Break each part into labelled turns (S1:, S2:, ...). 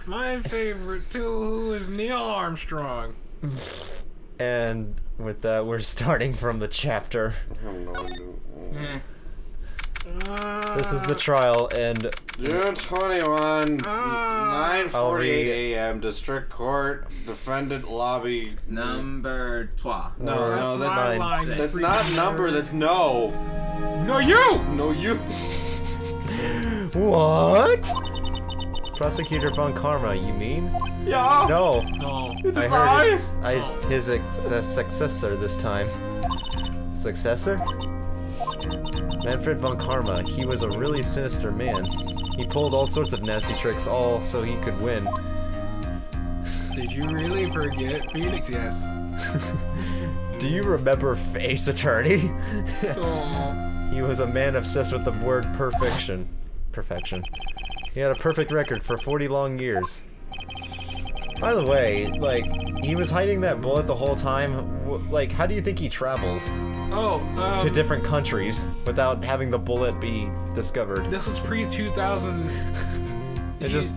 S1: My favorite too is Neil Armstrong.
S2: And with that, we're starting from the chapter. This is the trial, and
S3: June 21, 9:48 a.m. District Court, Defendant Lobby.
S4: Number 12.
S3: No, that's
S1: my
S2: 9.
S1: line.
S3: That's not number. That's no.
S1: No, you.
S3: No, you.
S2: what? Prosecutor Von Karma, you mean?
S3: Yeah.
S2: No.
S1: No.
S3: It's
S2: I
S3: a
S2: heard
S3: sign.
S2: his successor this time. Successor? Manfred von Karma. He was a really sinister man. He pulled all sorts of nasty tricks, all so he could win.
S1: Did you really forget Phoenix? Yes.
S2: Do you remember Face Attorney?
S1: Oh.
S2: He was a man obsessed with the word perfection. Perfection. He had a perfect record for 40 long years. By the way, like, he was hiding that bullet the whole time. Like, how do you think he travels to different countries without having the bullet be discovered?
S1: This was pre-2000.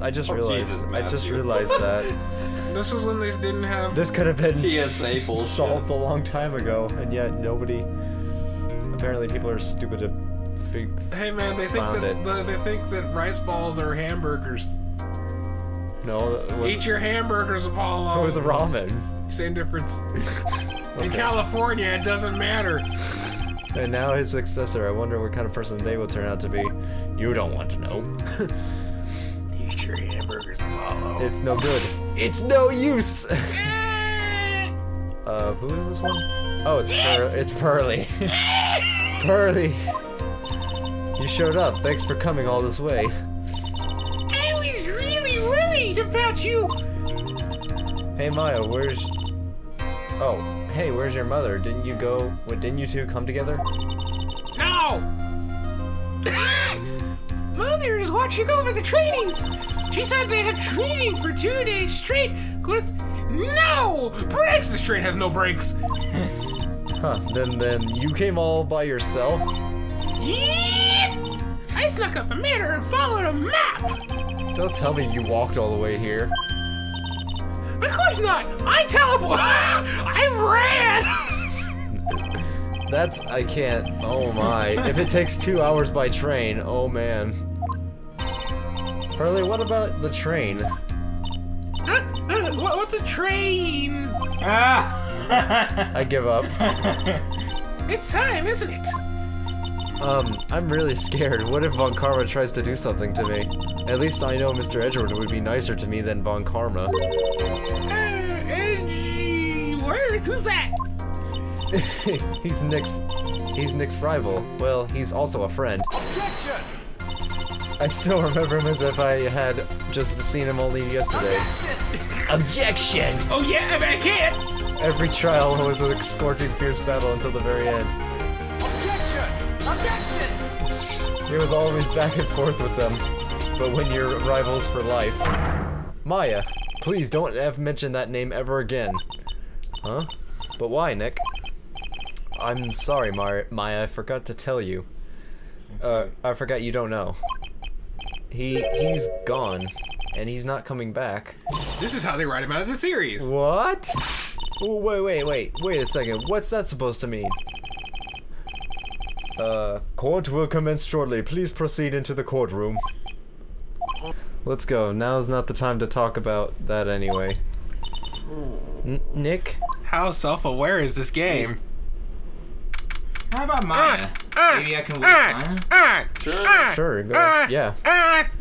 S2: I just realized.
S3: Jesus,
S2: I just
S3: Matthew.
S2: realized that
S1: This was when they didn't have.
S2: this could have been
S3: TSA bullshit.
S2: solved a long time ago, and yet nobody. Apparently, people are stupid to
S1: Hey man, they think
S2: found
S1: that they think that rice balls are hamburgers.
S2: No, it was,
S1: Eat your hamburgers, Apollo.
S2: it was ramen.
S1: Same difference. In
S2: Okay.
S1: California, it doesn't matter.
S2: And now his successor. I wonder what kind of person they will turn out to be. You don't want to know.
S1: Eat your hamburgers, Apollo.
S2: It's no good. It's no use. Who is this one? Oh, it's Pearly. Pearly. You showed up. Thanks for coming all this way.
S1: I was really worried about you.
S2: Hey Maya, where's... Oh, hey, where's your mother? Didn't you two come together?
S1: No. Mother is watching over the trainings. She said they had training for 2 days straight with no breaks. This train has no breaks.
S2: Huh, then you came all by yourself?
S1: Yep. I snuck up a mirror and followed a map.
S2: Don't tell me you walked all the way here.
S1: Of course not. I teleported. I ran.
S2: I can't. Oh my. If it takes 2 hours by train, oh man. Pearly, what about the train?
S1: What's a train?
S2: I give up.
S1: It's time, isn't it?
S2: I'm really scared. What if Von Karma tries to do something to me? At least I know Mr. Edgeworth would be nicer to me than Von Karma.
S1: Edgeworth? Who's that?
S2: He's Nick's rival. Well, he's also a friend.
S3: Objection!
S2: I still remember him as if I had just seen him only yesterday. Objection!
S1: Oh yeah, I mean, I can't.
S2: Every trial was a scorching, fierce battle until the very end.
S3: Objection! Objection!
S2: It was always back and forth with them, but when you're rivals for life. Maya, please don't mention that name ever again. Huh? But why, Nick? I'm sorry, Maya, I forgot to tell you. I forgot you don't know. He's gone, and he's not coming back.
S1: This is how they write him out of the series.
S2: What? Oh, wait a second. What's that supposed to mean? Court will commence shortly. Please proceed into the courtroom. Let's go. Now's not the time to talk about that anyway. Nick?
S1: How self-aware is this game?
S4: How about Maya? Maybe I can wait Maya?
S2: Sure, go ahead. Yeah.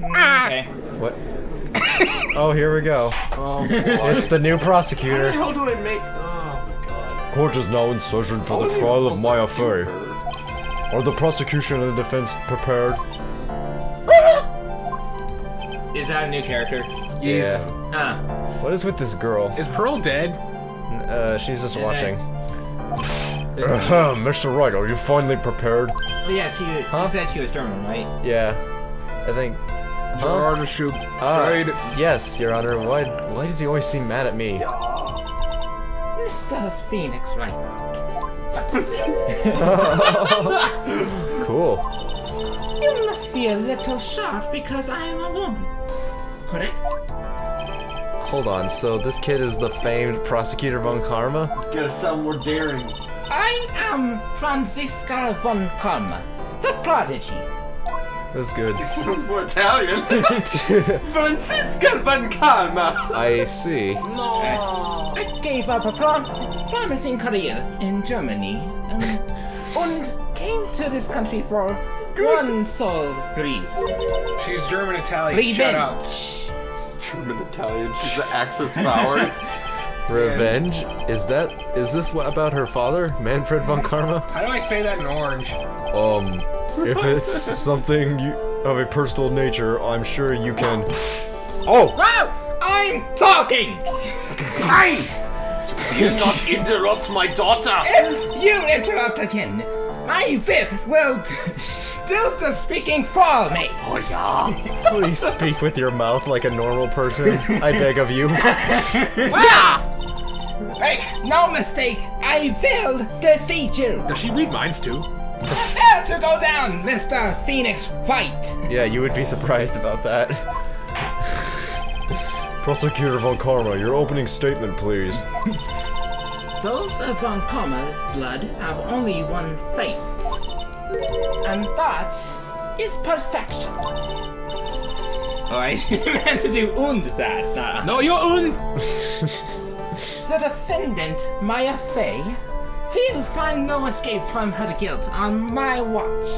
S4: Okay.
S2: What? Oh, here we go.
S3: Oh,
S2: It's the new prosecutor.
S3: how do I make... Oh my god.
S2: Court is now in session for the trial of Maya Fey. Are the prosecution and the defense prepared?
S4: Is that a new character?
S1: Yes.
S4: Ah.
S2: What is with this girl?
S1: Is Pearl dead?
S2: She's just
S4: Yeah.
S2: watching.
S4: Let's see.
S2: Mr. Wright, are you finally prepared?
S4: Oh, yeah, you said she was German, right?
S2: Yeah. I think...
S1: Order shoot.
S2: Yes, Your Honor. Why does he always seem mad at me?
S4: Mr. Phoenix, right?
S2: Cool.
S4: You must be a little sharp because I am a woman. Correct?
S2: Hold on, so this kid is the famed prosecutor von Karma?
S3: Gotta sound more daring.
S5: I am Franziska von Karma, the prodigy.
S2: That's good.
S3: You sound more Italian. Franziska von Karma.
S2: I see.
S5: I gave up a promising career in Germany and came to this country for one sole reason.
S1: She's German Italian. Shut up.
S5: Revenge.
S3: German Italian. She's the Axis powers.
S2: Revenge? Is this what about her father, Manfred von Karma?
S1: How do I say that in orange?
S2: If it's something of a personal nature, I'm sure you can... Oh!
S5: Wow! I'm talking!
S3: Fine! Do not interrupt my daughter!
S5: If you interrupt again, my whip will do the speaking for me.
S3: Oh yeah!
S2: Please speak with your mouth like a normal person, I beg of you.
S5: Make no mistake, I will defeat you.
S1: Does she read minds too?
S5: Prepare to go down, Mr. Phoenix Wright.
S2: Yeah, you would be surprised about that. Prosecutor von Karma, your opening statement, please.
S5: Those of von Karma blood have only one fate, and that is perfection. Oh, I meant to do und that.
S1: No, you're und.
S5: The defendant, Maya Fey, will find no escape from her guilt on my watch.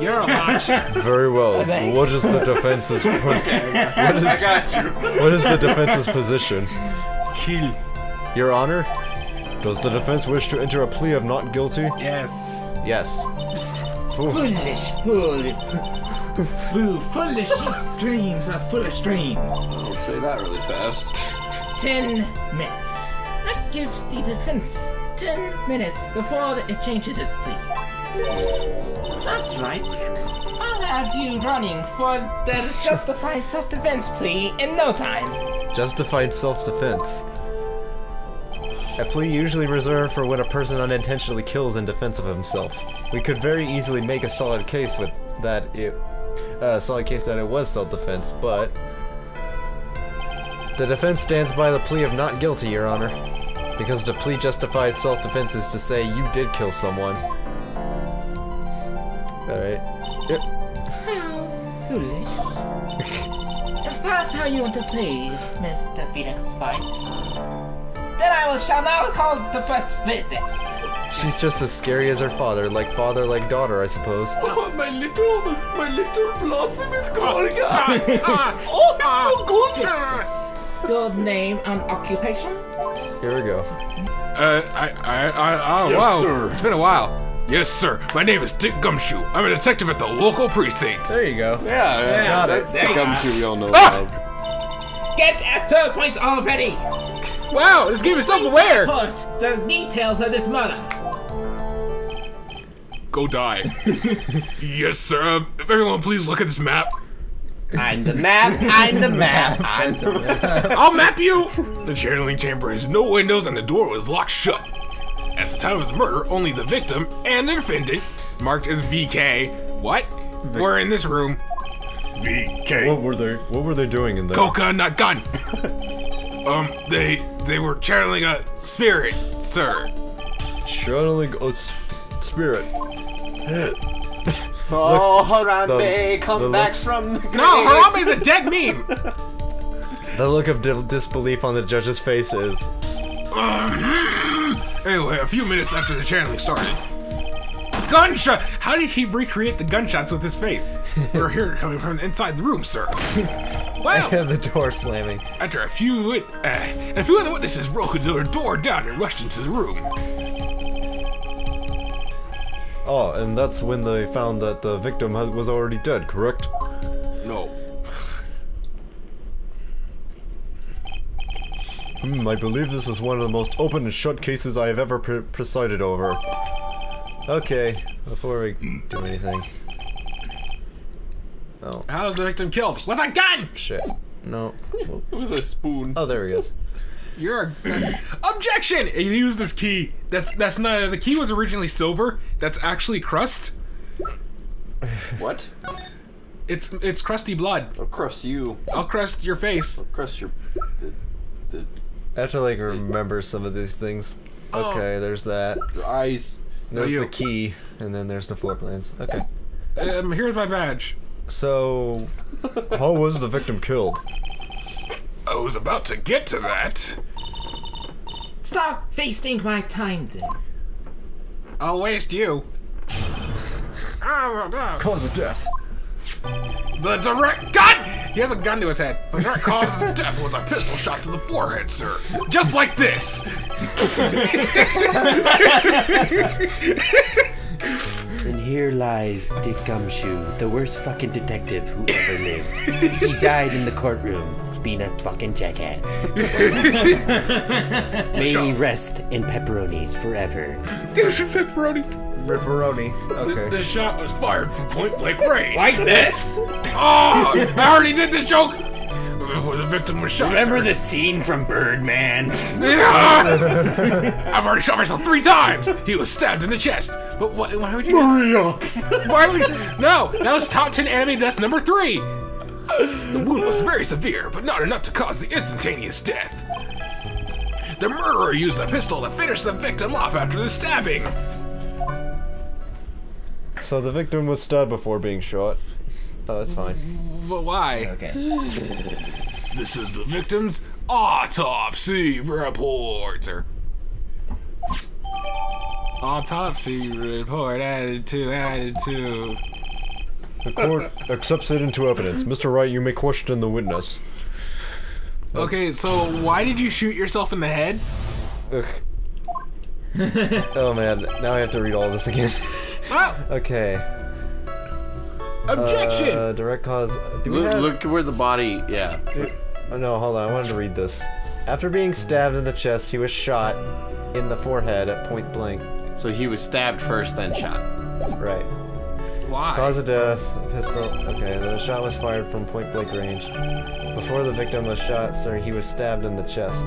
S1: You're a watch.
S2: Very well.
S5: Thanks.
S2: What is the defense's
S3: I got you.
S2: what is the defense's position?
S1: Kill.
S2: Your Honor, does the defense wish to enter a plea of not guilty?
S1: Yes.
S2: Yes. Fool.
S5: Foolish foolish dreams are foolish dreams.
S3: Don't say that really fast.
S5: 10 minutes. That gives the defense 10 minutes before it changes its plea. That's right. I'll have you running for the justified self-defense plea in no time.
S2: Justified self-defense. A plea usually reserved for when a person unintentionally kills in defense of himself. We could very easily make a solid case with that it was self-defense, but the defense stands by the plea of not guilty, Your Honor, because to plea justified self-defense is to say you did kill someone. Alright. Yep.
S5: How foolish. If that's how you want to play, Mr. Phoenix Wright, then I shall now call the first witness.
S2: She's just as scary as her father, like daughter, I suppose.
S3: Oh, my little blossom is growing up. Oh, it's so good.
S5: Your name and occupation?
S2: Here we go.
S1: Oh,
S3: Yes,
S1: wow.
S3: sir.
S1: It's been a while. Yes, sir. My name is Dick Gumshoe. I'm a detective at the local precinct.
S2: There you go.
S3: Yeah,
S2: got it.
S3: that's the gumshoe we all know
S1: Ah!
S3: about.
S5: Get at the point already!
S1: Wow, this game is self-aware.
S5: Report the details of this murder.
S1: Go die. Yes, sir. If everyone please look at this map.
S3: I'm the map.
S1: I'll map you! The channeling chamber has no windows and the door was locked shut. At the time of the murder, only the victim and the defendant, marked as VK, were in this room. VK.
S2: What were they doing in there?
S1: Coca, not gun. They were channeling a spirit, sir.
S2: Channeling a spirit.
S3: Oh,
S2: the
S3: Harambe, come back
S2: looks-
S3: from the grave.
S1: No, Harambe's a dead meme.
S2: The look of disbelief on the judge's face is...
S1: Anyway, a few minutes after the channeling started. Gunshot! How did he recreate the gunshots with his face? We're here coming from inside the room, sir. Wow!
S2: and the door slamming.
S1: After a few other witnesses broke the door down and rushed into the room.
S2: Oh, and that's when they found that the victim was already dead, correct?
S1: No.
S2: I believe this is one of the most open and shut cases I have ever presided over. Okay, before we do anything. Oh,
S1: How was the victim killed? With a gun!
S2: shit. No.
S3: It was a spoon.
S2: Oh, there he goes.
S1: You're a... Objection! You used this key. That's not... The key was originally silver. That's actually crust.
S3: What?
S1: It's crusty blood.
S3: I'll crust you.
S1: I'll crust your face.
S3: I'll crust your...
S2: I have to like remember some of these things. Okay, there's that.
S3: your eyes.
S2: There's
S1: you.
S2: the key, and then there's the floor plans. Okay.
S1: Here's my badge.
S2: So, how was the victim killed?
S1: I was about to get to that.
S5: Stop wasting my time then.
S1: I'll waste you.
S2: Cause of death.
S1: The direct gun! He has a gun to his head. The direct cause of death was a pistol shot to the forehead, sir. Just like this.
S6: And here lies Dick Gumshoe, the worst fucking detective who ever lived. He died in the courtroom, being a fucking jackass. May he rest in pepperonis forever.
S1: There's your pepperoni.
S2: Ripperoni. Okay.
S1: The shot was fired from point blank range.
S4: Like this?
S1: Oh, I already did this joke. Before the victim was shot.
S6: Remember
S1: sir.
S6: the scene from Birdman?
S1: I've already shot myself 3 times. He was stabbed in the chest. But why would you?
S2: Maria!
S1: Why would? No, that was top 10 anime deaths number 3. The wound was very severe, but not enough to cause the instantaneous death. The murderer used a pistol to finish the victim off after the stabbing.
S2: So the victim was stabbed before being shot. Oh, that's fine.
S1: But why?
S6: Okay.
S1: This is the victim's autopsy report. Autopsy report added to.
S2: The court accepts it into evidence. Mr. Wright, you may question the witness.
S1: Okay, so why did you shoot yourself in the head?
S2: Ugh. Oh man, now I have to read all this again.
S1: Oh,
S2: Okay.
S1: objection!
S2: Direct cause. Do we
S3: Look,
S2: have...
S3: look where the body... Yeah.
S2: Oh no, hold on. I wanted to read this. After being stabbed in the chest, he was shot in the forehead at point blank.
S3: So he was stabbed first, then shot.
S2: Right.
S1: Why?
S2: Cause of death, pistol. Okay, the shot was fired from point blank range. Before the victim was shot, sir, he was stabbed in the chest.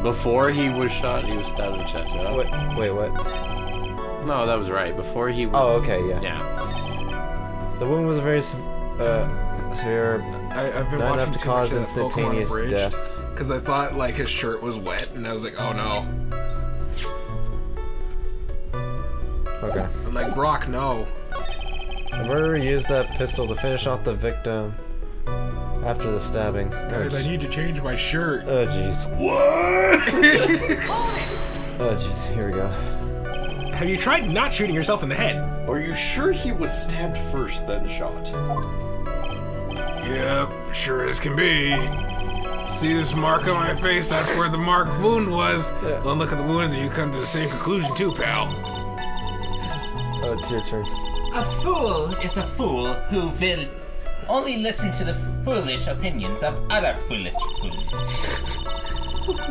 S3: Before he was shot, he was stabbed in the chest. Yeah?
S2: Wait, what?
S3: No, that was right. Before he was...
S2: Oh, okay, yeah.
S3: Yeah.
S2: The wound was very severe,
S1: I've been
S2: not
S1: watching
S2: enough to
S1: too
S2: cause
S1: much of that Pokemon
S2: instantaneous
S1: Bridge,
S2: death.
S1: because I thought like his shirt was wet, and I was like, oh no.
S2: Okay.
S1: I'm like, Brock, no.
S2: The murderer used that pistol to finish off the victim after the stabbing.
S1: Guys, I need to change my shirt.
S2: Oh jeez. Oh jeez. Here we go.
S1: Have you tried not shooting yourself in the head?
S3: Are you sure he was stabbed first, then shot?
S1: Yep, sure as can be. See this mark on my face? That's where the marked wound was.
S2: Yeah.
S1: Well, look at the wounds and you come to the same conclusion too, pal.
S2: Oh, it's your turn.
S5: A fool is a fool who will only listen to the foolish opinions of other foolish fools.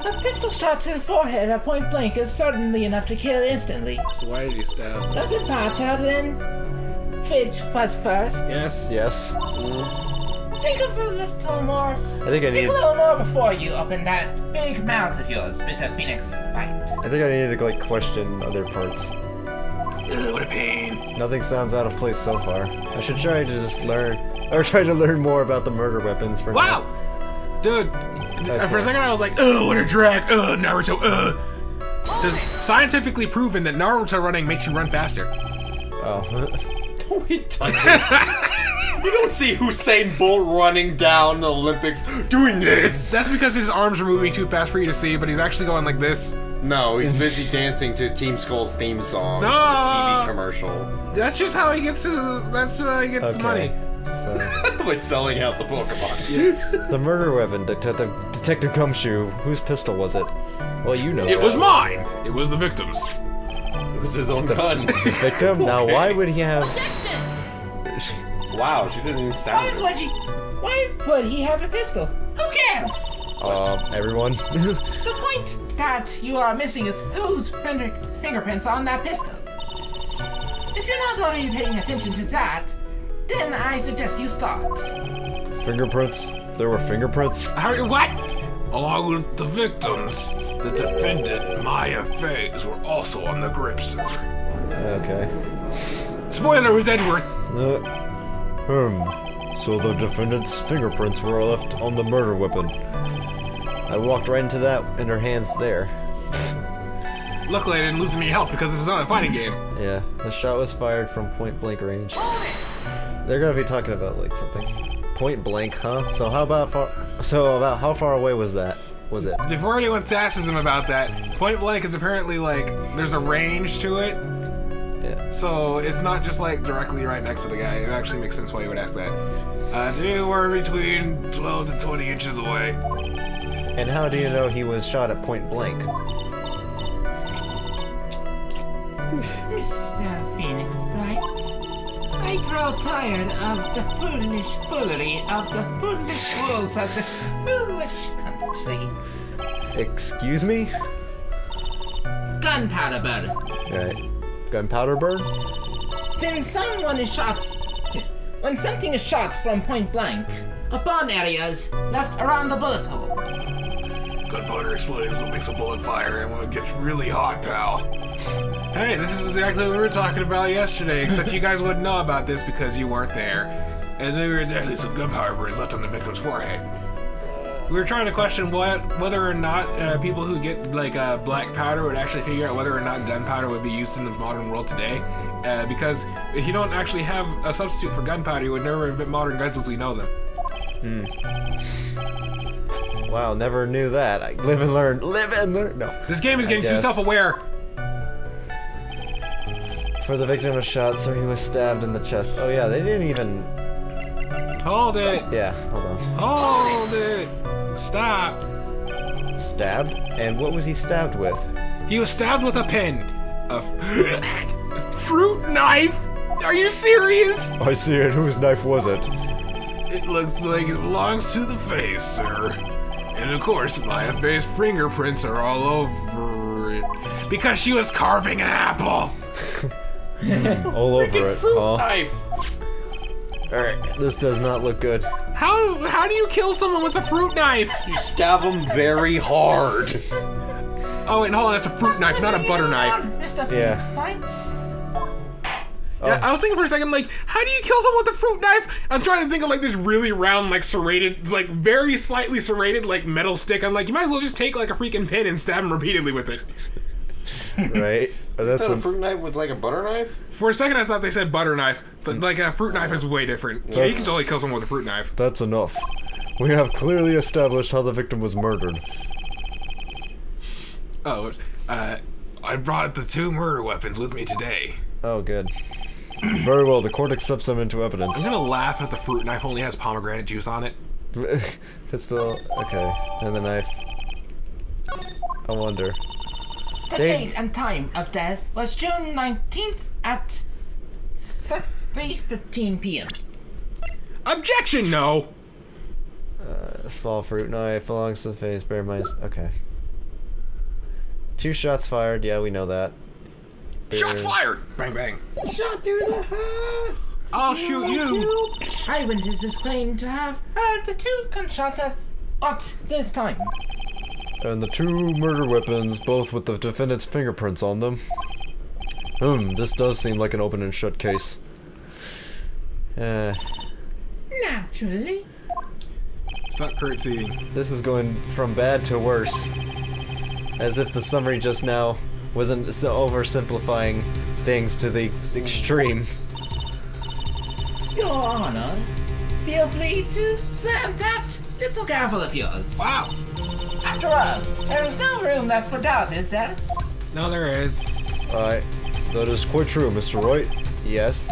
S5: A pistol shot to the forehead at point blank is certainly enough to kill instantly.
S1: So why did you stab?
S5: Does it matter then which was first?
S1: Yes.
S2: Yes.
S5: Think of a little more.
S2: I think I
S5: Think
S2: need.
S5: a little more before you open that big mouth of yours, Mr. Phoenix Wright.
S2: I think I need to like question other parts.
S1: Ugh, what a pain.
S2: Nothing sounds out of place so far. I should try to just learn, or try to learn more about the murder weapons for
S1: Wow! Dude, for a second I was like, oh, what a drag, Naruto, There's scientifically proven that Naruto running makes you run faster.
S2: Oh.
S3: No, it doesn't. You don't see Usain Bolt running down the Olympics doing this.
S1: That's because his arms are moving too fast for you to see, but he's actually going like this.
S3: No, he's busy dancing to Team Skull's theme song.
S1: No.
S3: The TV commercial.
S1: That's just how he gets his money.
S2: So,
S3: By selling out the Pokemon.
S2: the murder weapon, Detective Gumshoe. Whose pistol was it? Well, you know.
S1: It
S2: that.
S1: was mine! It was the victim's.
S3: It was his own gun.
S2: Victim. Now,
S3: Okay.
S2: why would he have?
S3: Wow, she didn't even sound it.
S5: Why would he have a pistol? Who cares?
S2: Everyone.
S5: The point that you are missing is whose fingerprints on that pistol. If you're not already paying attention to that, then I suggest you start.
S2: Fingerprints. There were fingerprints.
S1: What? Along with the victims, the defendant, Maya Fays, were also on the grip, sir.
S2: Okay.
S1: Spoiler, who's Edgeworth?
S2: So the defendant's fingerprints were left on the murder weapon. I walked right into that in her hands there.
S1: Luckily, I didn't lose any health because this is not a fighting game.
S2: Yeah, the shot was fired from point blank range. They're gonna be talking about like something. Point blank, huh? So about how far away was that? Was it?
S1: Before anyone sasses him about that, point blank is apparently like there's a range to it.
S2: Yeah.
S1: So it's not just like directly right next to the guy. It actually makes sense why you would ask that. They were between 12 to 20 inches away.
S2: And how do you know he was shot at point blank?
S5: Mr. Phoenix Wright, I grow tired of the foolish foolery of the foolish rules of this foolish country.
S2: Excuse me?
S5: Gunpowder bird.
S2: Right. Gunpowder bird?
S5: When something is shot from point blank, a burn area is left around the bullet hole.
S1: Gunpowder explodes what makes a bullet fire and when it gets really hot, pal. Hey, this is exactly what we were talking about yesterday, except you guys wouldn't know about this because you weren't there. And there were definitely some gunpowder burns left on the victim's forehead. We were trying to question whether or not people who get like black powder would actually figure out whether or not gunpowder would be used in the modern world today. Because if you don't actually have a substitute for gunpowder, you would never invent modern guns as we know them.
S2: Wow, never knew that. I live and learn. Live and learn. No.
S1: This game is getting too self-aware.
S2: For the victim was shot, so he was stabbed in the chest. Oh yeah, they didn't even...
S1: Hold it.
S2: Yeah, hold on.
S1: Hold it. Stop.
S2: Stabbed? And what was he stabbed with?
S1: He was stabbed with a pen. A fruit knife? Are you serious?
S2: I see it. Whose knife was it?
S1: It looks like it belongs to the face, sir. And of course, my face fingerprints are all over it. Because she was carving an apple.
S2: All over it.
S1: Fruit
S2: Oh.
S1: knife.
S2: Alright, this does not look good.
S1: How do you kill someone with a fruit knife?
S3: You stab him very hard.
S1: Oh wait, hold on, that's a fruit knife, not a butter knife.
S5: Mr.
S2: Yeah.
S5: Phoenix Wright.
S1: Yeah, I was thinking for a second, like, how do you kill someone with a fruit knife? I'm trying to think of like this really round, like serrated, like very slightly serrated, like metal stick. I'm like, you might as well just take like a freaking pin and stab him repeatedly with it.
S2: Right? That's
S3: a fruit knife with like a butter knife?
S1: For a second, I thought they said butter knife, but like a fruit knife is way different. Yeah, you can totally kill someone with a fruit knife.
S2: That's enough. We have clearly established how the victim was murdered.
S1: Oh, I brought the 2 murder weapons with me today.
S2: Oh, good. Very well, the court accepts them into evidence.
S1: I'm gonna laugh if the fruit knife only has pomegranate juice on it.
S2: Pistol, okay. And the knife. I wonder.
S5: The date and time of death was June 19th at 3:15 p.m.
S1: Objection, no!
S2: A small fruit knife belongs to the face, bear in mind. Okay. 2 shots fired, yeah, we know that.
S1: Shots fired! Bang, bang.
S5: Shot through the heart.
S1: I'll shoot you!
S5: Eyewitnesses claim to have heard the 2 gunshots at this time.
S2: And the 2 murder weapons, both with the defendant's fingerprints on them. This does seem like an open and shut case.
S5: Naturally.
S1: Stop curtsying.
S2: This is going from bad to worse. As if the summary just now wasn't so oversimplifying things to the extreme.
S5: Your Honor, feel free to slam that little gavel of yours.
S1: Wow!
S5: After all, there is no room left for doubt, is there?
S1: No, there is.
S2: Alright, that is quite true, Mr. Wright. Yes.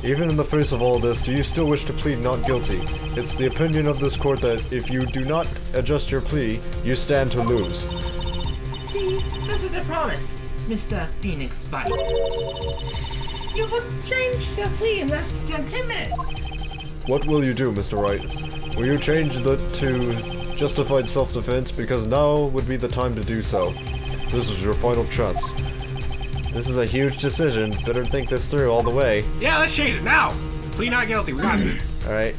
S2: Even in the face of all this, do you still wish to plead not guilty? It's the opinion of this court that if you do not adjust your plea, you stand to lose.
S5: See, this is a promise, Mr. Phoenix Wright. You would change your plea in less than 10 minutes.
S2: What will you do, Mr. Wright? Will you change that to justified self-defense? Because now would be the time to do so. This is your final chance. This is a huge decision. Better think this through all the way.
S1: Yeah, let's change it now! Plead not guilty, we got this.
S2: Alright.